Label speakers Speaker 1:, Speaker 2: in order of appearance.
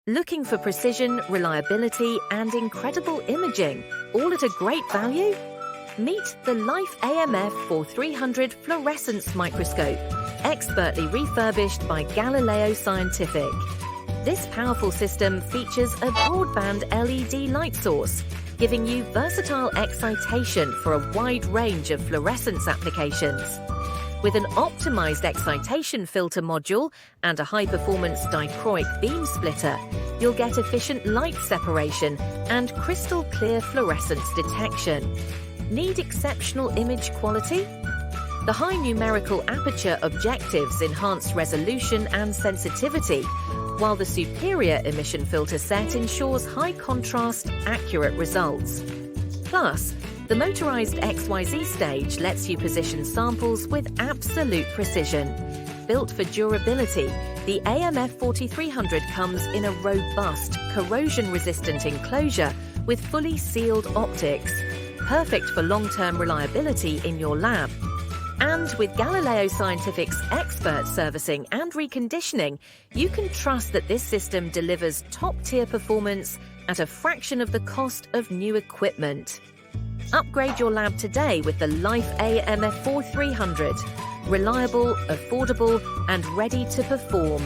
Speaker 1: Looking for precision, reliability, and incredible imaging, all at a great value? Meet the Life AMF4300 fluorescence microscope, expertly refurbished by Galileo Scientific. This powerful system features a broadband LED light source, giving you versatile excitation for a wide range of fluorescence applications. With an optimized excitation filter module and a high-performance dichroic beam splitter, you'll get efficient light separation and crystal-clear fluorescence detection. Need exceptional image quality? The high numerical aperture objectives enhance resolution and sensitivity, while the superior emission filter set ensures high-contrast, accurate results. Plus, the motorized XYZ stage lets you position samples with absolute precision. Built for durability, the AMF4300 comes in a robust, corrosion-resistant enclosure with fully sealed optics, perfect for long-term reliability in your lab. And with Galileo Scientific's expert servicing and reconditioning, you can trust that this system delivers top-tier performance at a fraction of the cost of new equipment. Upgrade your lab today with the Life AMF4300. Reliable, affordable, and ready to perform.